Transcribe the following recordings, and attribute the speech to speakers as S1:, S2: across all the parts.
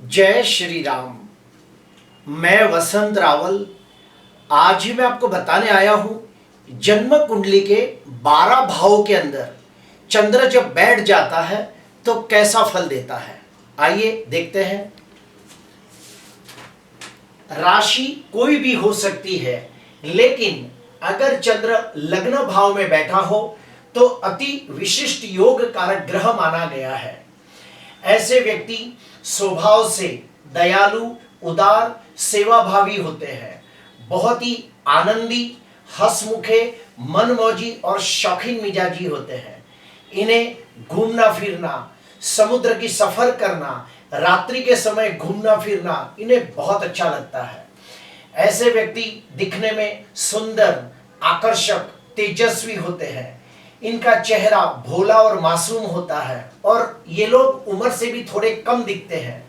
S1: जय श्री राम। मैं वसंत रावल। आज ही मैं आपको बताने आया हूं जन्म कुंडली के 12 भावों के अंदर चंद्र जब बैठ जाता है तो कैसा फल देता है। आइए देखते हैं। राशि कोई भी हो सकती है, लेकिन अगर चंद्र लग्न भाव में बैठा हो तो अति विशिष्ट योग कारक ग्रह माना गया है। ऐसे व्यक्ति स्वभाव से दयालु, उदार, सेवाभावी होते हैं। बहुत ही आनंदी, हंसमुखे, मनमौजी और शौकीन मिजाजी होते हैं। इन्हें घूमना फिरना, समुद्र की सफर करना, रात्रि के समय घूमना फिरना इन्हें बहुत अच्छा लगता है। ऐसे व्यक्ति दिखने में सुंदर, आकर्षक, तेजस्वी होते हैं। इनका चेहरा भोला और मासूम होता है और ये लोग उम्र से भी थोड़े कम दिखते हैं।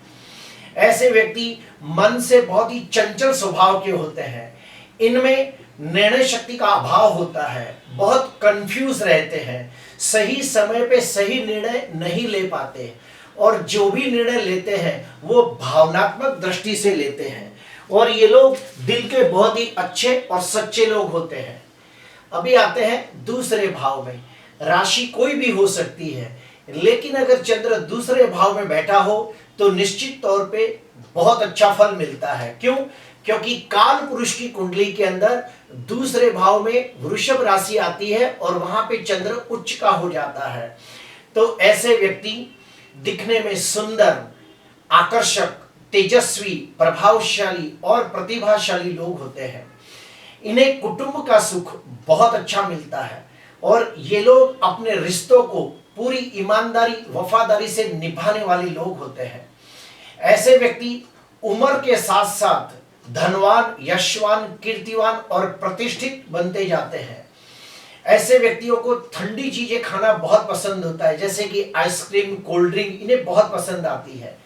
S1: ऐसे व्यक्ति मन से बहुत ही चंचल स्वभाव के होते हैं। इनमें निर्णय शक्ति का अभाव होता है, बहुत कंफ्यूज रहते हैं, सही समय पे सही निर्णय नहीं ले पाते और जो भी निर्णय लेते हैं वो भावनात्मक दृष्टि से लेते हैं और ये लोग दिल के बहुत ही अच्छे और सच्चे लोग होते हैं। अभी आते हैं दूसरे भाव में। राशि कोई भी हो सकती है, लेकिन अगर चंद्र दूसरे भाव में बैठा हो तो निश्चित तौर पे बहुत अच्छा फल मिलता है। क्यों? क्योंकि काल पुरुष की कुंडली के अंदर दूसरे भाव में वृषभ राशि आती है और वहां पे चंद्र उच्च का हो जाता है। तो ऐसे व्यक्ति दिखने में सुंदर, आकर्षक, तेजस्वी, प्रभावशाली और प्रतिभाशाली लोग होते हैं। इन्हें कुटुंब का सुख बहुत अच्छा मिलता है और ये लोग अपने रिश्तों को पूरी ईमानदारी, वफादारी से निभाने वाले लोग होते हैं। ऐसे व्यक्ति उम्र के साथ साथ धनवान, यशवान, कीर्तिवान और प्रतिष्ठित बनते जाते हैं। ऐसे व्यक्तियों को ठंडी चीजें खाना बहुत पसंद होता है, जैसे कि आइसक्रीम, कोल्ड ड्रिंक इन्हें बहुत पसंद आती है।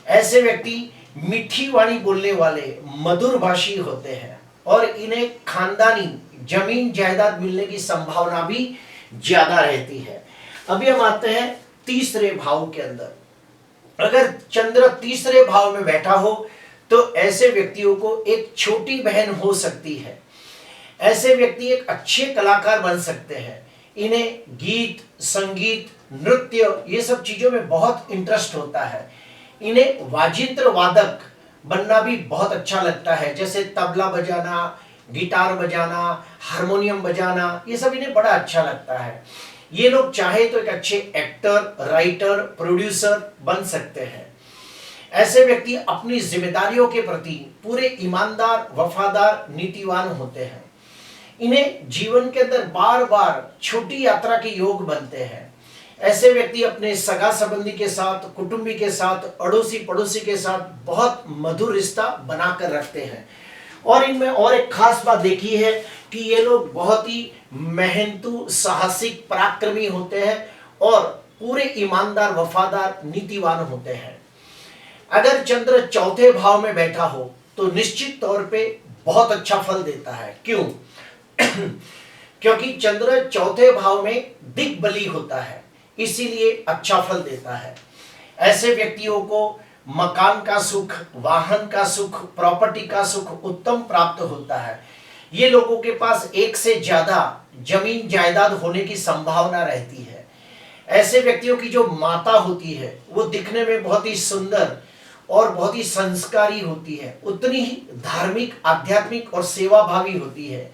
S1: ऐसे व्यक्ति मीठी वाणी बोलने वाले, मधुर भाषी होते हैं और इन्हें खानदानी जमीन जायदाद मिलने की संभावना भी ज्यादा रहती है। अभी हम आते हैं तीसरे भाव के अंदर। अगर चंद्र तीसरे भाव में बैठा हो तो ऐसे व्यक्तियों को एक छोटी बहन हो सकती है। ऐसे व्यक्ति एक अच्छे कलाकार बन सकते हैं। इन्हें गीत, संगीत, नृत्य ये सब चीजों में बहुत इंटरेस्ट होता है। इन्हें वाजिंत्र वादक बनना भी बहुत अच्छा लगता है, जैसे तबला बजाना, गिटार बजाना, हारमोनियम बजाना, ये सब इन्हें बड़ा अच्छा लगता है। ये लोग चाहे तो एक अच्छे एक्टर, राइटर, प्रोड्यूसर बन सकते हैं। ऐसे व्यक्ति अपनी जिम्मेदारियों के प्रति पूरे ईमानदार, वफादार, नीतिवान होते हैं। इन्हें जीवन के अंदर बार बार छोटी यात्रा के योग बनते हैं। ऐसे व्यक्ति अपने सगा संबंधी के साथ, कुटुंबी के साथ, अड़ोसी पड़ोसी के साथ बहुत मधुर रिश्ता बनाकर रखते हैं। और इनमें और एक खास बात देखी है कि ये लोग बहुत ही मेहनतू, साहसिक, पराक्रमी होते हैं और पूरे ईमानदार, वफादार, नीतिवान होते हैं। अगर चंद्र चौथे भाव में बैठा हो तो निश्चित तौर पे बहुत अच्छा फल देता है। क्यों? क्योंकि चंद्र चौथे भाव में दिग्बली होता है, इसीलिए अच्छा फल देता है। ऐसे व्यक्तियों को मकान का सुख, वाहन का सुख, प्रॉपर्टी का सुख उत्तम प्राप्त होता है। ये लोगों के पास एक से ज्यादा जमीन जायदाद होने की संभावना रहती है। ऐसे व्यक्तियों की जो माता होती है वो दिखने में बहुत ही सुंदर और बहुत ही संस्कारी होती है, उतनी ही धार्मिक, आध्यात्मिक और सेवाभावी होती है।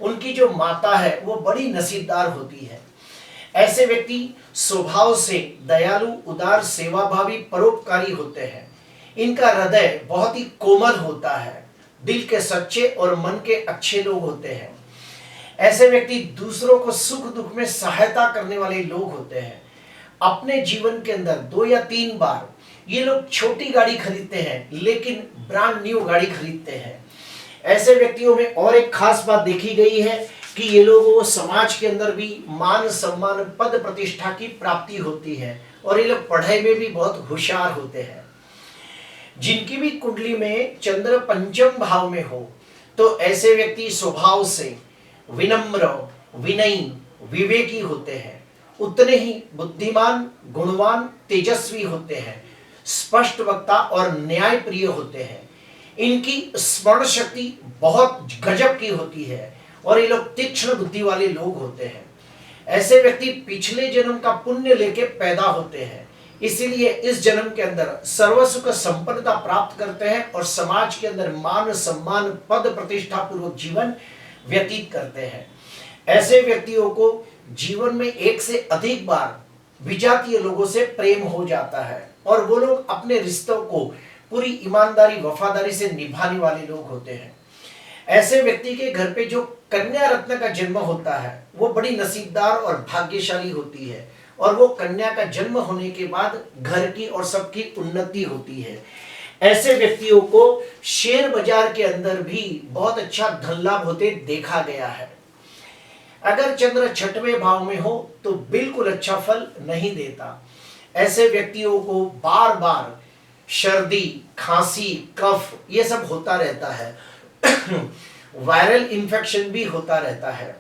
S1: उनकी जो माता है वो बड़ी नसीबदार होती है। ऐसे व्यक्ति स्वभाव से दयालु, उदार, सेवाभावी, परोपकारी होते हैं। इनका हृदय बहुत ही कोमल होता है, दिल के सच्चे और मन के अच्छे लोग होते हैं। ऐसे व्यक्ति दूसरों को सुख दुख में सहायता करने वाले लोग होते हैं। अपने जीवन के अंदर 2 या 3 बार ये लोग छोटी गाड़ी खरीदते हैं, लेकिन ब्रांड न्यू गाड़ी खरीदते हैं। ऐसे व्यक्तियों में और एक खास बात देखी गई है कि ये लोगों को समाज के अंदर भी मान, सम्मान, पद प्रतिष्ठा की प्राप्ति होती है और ये लोग पढ़ाई में भी बहुत होशियार होते हैं। जिनकी भी कुंडली में चंद्र पंचम भाव में हो तो ऐसे व्यक्ति स्वभाव से विनम्र, विनयी, विवेकी होते हैं। उतने ही बुद्धिमान, गुणवान, तेजस्वी होते हैं। स्पष्ट वक्ता और न्याय प्रिय होते हैं। इनकी स्मरण शक्ति बहुत गजब की होती है और ये लोग तीक्ष्ण बुद्धि वाले लोग होते हैं। ऐसे व्यक्ति पिछले जन्म का पुण्य लेके पैदा होते हैं, इसीलिए इस जन्म के अंदर सर्व सुख संपन्नता प्राप्त करते हैं और समाज के अंदर मान सम्मान पद प्रतिष्ठा पूर्वक जीवन व्यतीत करते हैं। ऐसे व्यक्तियों को जीवन में एक से अधिक बार विजातीय लोगों से प्रेम हो जाता है और वो लोग अपने रिश्तों को पूरी ईमानदारी वफादारी से निभाने वाले लोग होते हैं। ऐसे व्यक्ति के घर पे जो कन्या रत्न का जन्म होता है वो बड़ी नसीबदार और भाग्यशाली होती है और वो कन्या का जन्म होने के बाद घर की और सबकी उन्नति होती है। ऐसे व्यक्तियों को शेयर बाजार के अंदर भी बहुत अच्छा धन लाभ होते देखा गया है। अगर चंद्र छठवें भाव में हो तो बिल्कुल अच्छा फल नहीं देता। ऐसे व्यक्तियों को बार बार सर्दी, खांसी, कफ ये सब होता रहता है। वायरल इन्फेक्शन भी होता रहता है।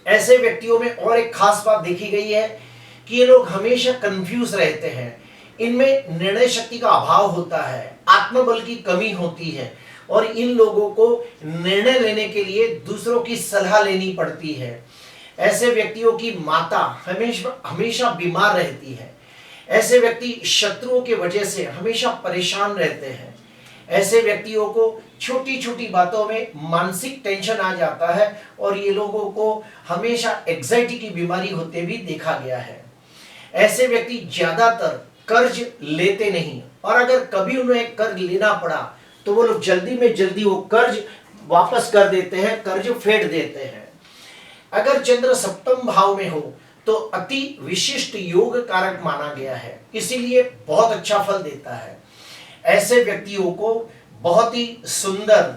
S1: ऐसे व्यक्तियों में और एक खास बात देखी गई है कि ये लोग हमेशा कंफ्यूज रहते हैं। इनमें निर्णय शक्ति का अभाव होता है, आत्मबल की कमी होती है और इन लोगों को निर्णय लेने के लिए दूसरों की सलाह लेनी पड़ती है। ऐसे व्यक्तियों की माता हमेशा बीमार रहती है। ऐसे व्यक्ति शत्रुओं की वजह से हमेशा परेशान रहते हैं। ऐसे व्यक्तियों को छोटी छोटी बातों में मानसिक टेंशन आ जाता है और ये लोगों को हमेशा एंजाइटी की बीमारी होते भी देखा गया है। ऐसे व्यक्ति ज्यादातर कर्ज लेते नहीं और अगर कभी उन्हें कर्ज लेना पड़ा तो वो लोग जल्दी में जल्दी वो कर्ज वापस कर देते हैं, कर्ज फेड देते हैं। अगर चंद्र सप्तम भाव में हो तो अति विशिष्ट योग कारक माना गया है, इसीलिए बहुत अच्छा फल देता है। ऐसे व्यक्तियों को बहुत ही सुंदर,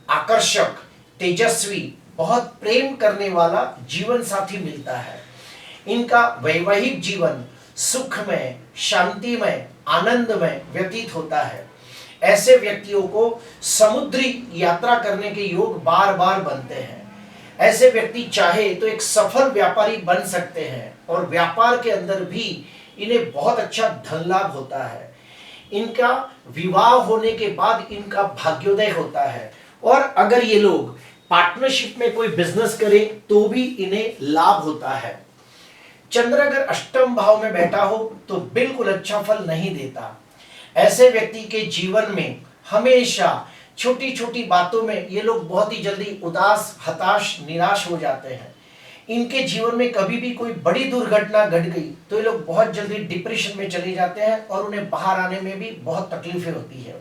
S1: आकर्षक, तेजस्वी, बहुत प्रेम करने वाला जीवन साथी मिलता है। इनका वैवाहिक जीवन सुखमय, शांतिमय, आनंदमय व्यतीत होता है। ऐसे व्यक्तियों को समुद्री यात्रा करने के योग बार बार बनते हैं। ऐसे व्यक्ति चाहे तो एक सफल व्यापारी बन सकते हैं और व्यापार के अंदर भी इन्हें बहुत अच्छा धन लाभ होता है। इनका विवाह होने के बाद इनका भाग्योदय होता है और अगर ये लोग पार्टनरशिप में कोई बिजनेस करें तो भी इन्हें लाभ होता है। चंद्र अगर अष्टम भाव में बैठा हो तो बिल्कुल अच्छा फल नहीं देता। ऐसे व्यक्ति के जीवन में हमेशा छोटी छोटी बातों में ये लोग बहुत ही जल्दी उदास, हताश, निराश हो जाते हैं। इनके जीवन में कभी भी कोई बड़ी दुर्घटना घट गई तो ये लोग बहुत जल्दी डिप्रेशन में चले जाते हैं और उन्हें बाहर आने में भी बहुत तकलीफें होती है।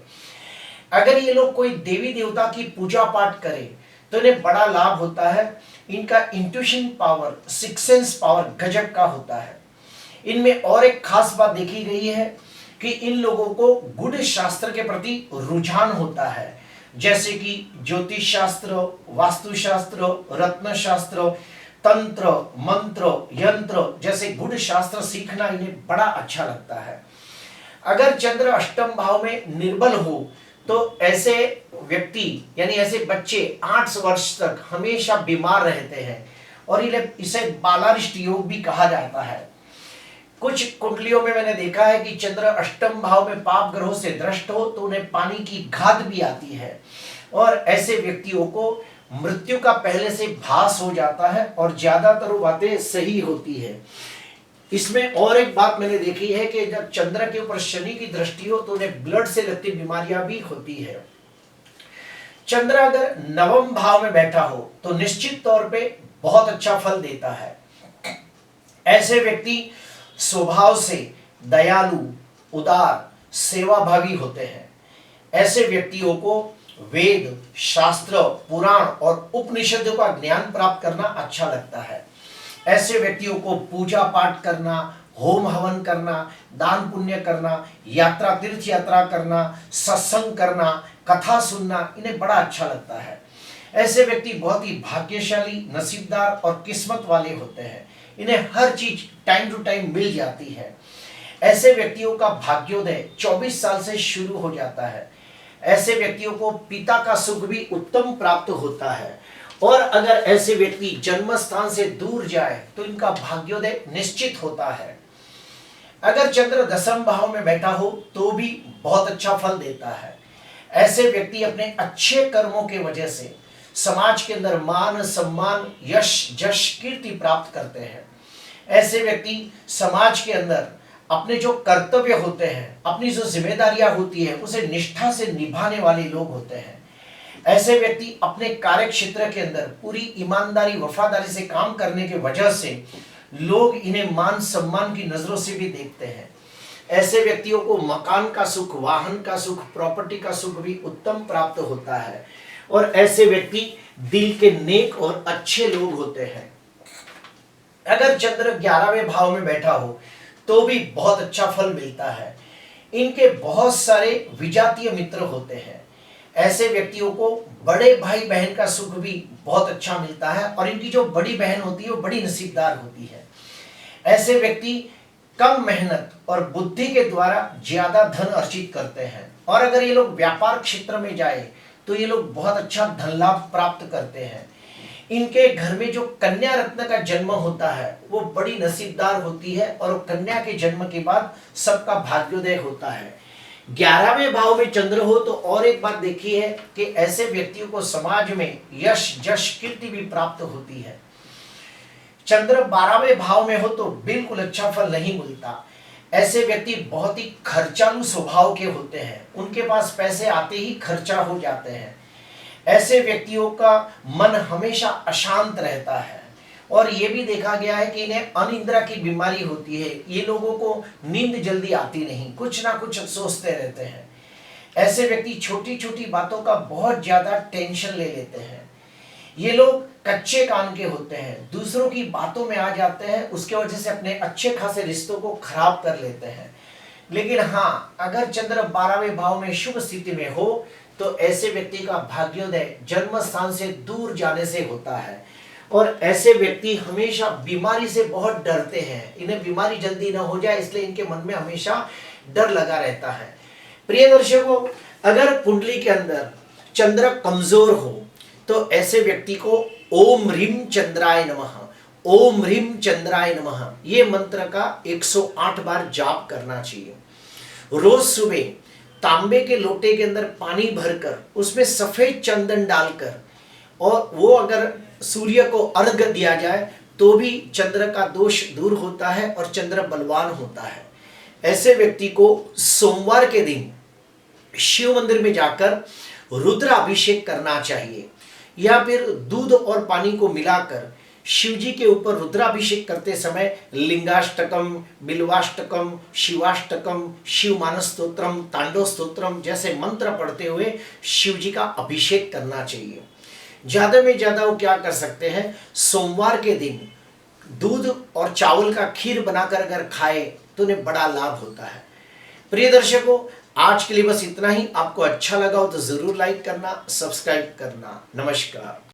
S1: अगर ये लोग कोई देवी देवता की पूजा पाठ करें तो इन्हें बड़ा लाभ होता है। इनका intuition power, six sense power गजब का होता है। इनमें और एक खास बात देखी गई है कि इन लोगों को गुड़ शास्त्र के प्रति रुझान होता है, जैसे कि ज्योतिष शास्त्र, वास्तु शास्त्र, रत्न शास्त्र, तंत्र, मंत्र, यंत्र जैसे गुड़ शास्त्र सीखना इन्हें बड़ा अच्छा लगता है। अगर चंद्र अष्टम भाव में निर्बल हो तो ऐसे व्यक्ति यानी ऐसे बच्चे 8 वर्ष तक हमेशा बीमार रहते हैं और इसे बालारिष्ट योग भी कहा जाता है। कुछ कुंडलियों में मैंने देखा है कि चंद्र अष्टम भाव में पाप ग्रहों से दृष्ट हो तो उन्हें पानी की घात भी आती है और ऐसे व्यक्तियों को मृत्यु का पहले से भास हो जाता है और ज्यादातर बातें सही होती है। इसमें और एक बात मैंने देखी है कि जब चंद्र के ऊपर शनि की दृष्टि हो तो उन्हें ब्लड से लगती बीमारियां भी होती है। चंद्र अगर नवम भाव में बैठा हो तो निश्चित तौर पे बहुत अच्छा फल देता है। ऐसे व्यक्ति स्वभाव से दयालु, उदार, सेवाभावी होते हैं। ऐसे व्यक्तियों को वेद, शास्त्र, पुराण और उपनिषदों का ज्ञान प्राप्त करना अच्छा लगता है। ऐसे व्यक्तियों को पूजा पाठ करना, होम हवन करना, दान पुण्य करना, यात्रा, तीर्थ यात्रा करना, सत्संग करना, कथा सुनना इन्हें बड़ा अच्छा लगता है। ऐसे व्यक्ति बहुत ही भाग्यशाली, नसीबदार और किस्मत वाले होते हैं। इन्हें हर चीज टाइम टू टाइम मिल जाती है। ऐसे व्यक्तियों का भाग्योदय 24 साल से शुरू हो जाता है। ऐसे व्यक्तियों को पिता का सुख भी उत्तम प्राप्त होता है और अगर ऐसे व्यक्ति जन्म स्थान से दूर जाए तो इनका भाग्योदय निश्चित होता है। अगर चंद्र दसम भाव में बैठा हो तो भी बहुत अच्छा फल देता है। ऐसे व्यक्ति अपने अच्छे कर्मों के वजह से समाज के अंदर मान सम्मान यश जश कीर्ति प्राप्त करते हैं। ऐसे व्यक्ति समाज के अंदर अपने जो कर्तव्य होते हैं, अपनी जो जिम्मेदारियां होती है, उसे निष्ठा से निभाने वाले लोग होते हैं। ऐसे व्यक्ति अपने कार्य क्षेत्र के अंदर पूरी ईमानदारी वफादारी से काम करने की वजह से लोग इन्हें मान सम्मान की नजरों से भी देखते हैं। ऐसे व्यक्तियों को मकान का सुख, वाहन का सुख, प्रॉपर्टी का सुख भी उत्तम प्राप्त होता है और ऐसे व्यक्ति दिल के नेक और अच्छे लोग होते हैं। अगर चंद्र 11वें भाव में बैठा हो तो भी बहुत अच्छा फल मिलता है। इनके बहुत सारे विजातीय मित्र होते हैं। ऐसे व्यक्तियों को बड़े भाई बहन का सुख भी बहुत अच्छा मिलता है और इनकी जो बड़ी बहन होती है वो बड़ी नसीबदार होती है। ऐसे व्यक्ति कम मेहनत और बुद्धि के द्वारा ज्यादा धन अर्जित करते हैं और अगर ये लोग व्यापार क्षेत्र में जाए तो ये लोग बहुत अच्छा धन लाभ प्राप्त करते हैं। इनके घर में जो कन्या रत्न का जन्म होता है वो बड़ी नसीबदार होती है और कन्या के जन्म के बाद सबका भाग्योदय होता है। 11वें भाव में चंद्र हो तो और एक बात देखी है कि ऐसे व्यक्तियों को समाज में यश जश कीर्ति भी प्राप्त होती है। चंद्र 12वें भाव में हो तो बिल्कुल अच्छा फल नहीं मिलता। ऐसे व्यक्ति बहुत ही खर्चालू स्वभाव के होते हैं, उनके पास पैसे आते ही खर्चा हो जाते हैं। ऐसे व्यक्तियों का मन हमेशा अशांत रहता है और यह भी देखा गया है कि इन्हें अनिद्रा की बीमारी होती है। ये लोगों को नींद जल्दी आती नहीं, कुछ ना कुछ सोचते रहते हैं। ऐसे व्यक्ति छोटी छोटी बातों का बहुत ज्यादा टेंशन ले लेते हैं। ये लोग कच्चे कान के होते हैं, दूसरों की बातों में आ जाते हैं, उसके वजह से अपने अच्छे खासे रिश्तों को खराब कर लेते हैं। लेकिन हाँ, अगर चंद्र 12वें भाव में शुभ स्थिति में हो तो ऐसे व्यक्ति का भाग्योदय जन्म स्थान से दूर जाने से होता है और ऐसे व्यक्ति हमेशा बीमारी से बहुत डरते हैं। इन्हें बीमारी जल्दी ना हो जाए इसलिए इनके मन में हमेशा डर लगा रहता है। प्रिय दर्शकों, अगर कुंडली के अंदर चंद्र कमजोर हो तो ऐसे व्यक्ति को ओम ह्रीम चंद्राय नमः, ओम ह्रीम चंद्राय नमः ये मंत्र का 108 बार जाप करना चाहिए। रोज सुबह तांबे के लोटे के अंदर पानी भरकर उसमें सफेद चंदन डालकर और वो अगर सूर्य को अर्घ्य दिया जाए तो भी चंद्र का दोष दूर होता है और चंद्र बलवान होता है। ऐसे व्यक्ति को सोमवार के दिन शिव मंदिर में जाकर रुद्राभिषेक करना चाहिए या फिर दूध और पानी को मिलाकर शिव जी के ऊपर रुद्राभिषेक करते समय लिंगाष्टकम, बिल्वाष्टकम, शिवाष्टकम, शिव मानस स्तोत्रम, तांडव स्तोत्रम जैसे मंत्र पढ़ते हुए शिव जी का अभिषेक करना चाहिए। ज्यादा में ज्यादा वो क्या कर सकते हैं, सोमवार के दिन दूध और चावल का खीर बनाकर अगर खाए तो उन्हें बड़ा लाभ होता है। प्रिय दर्शकों, आज के लिए बस इतना ही। आपको अच्छा लगा हो तो जरूर लाइक करना, सब्सक्राइब करना। नमस्कार।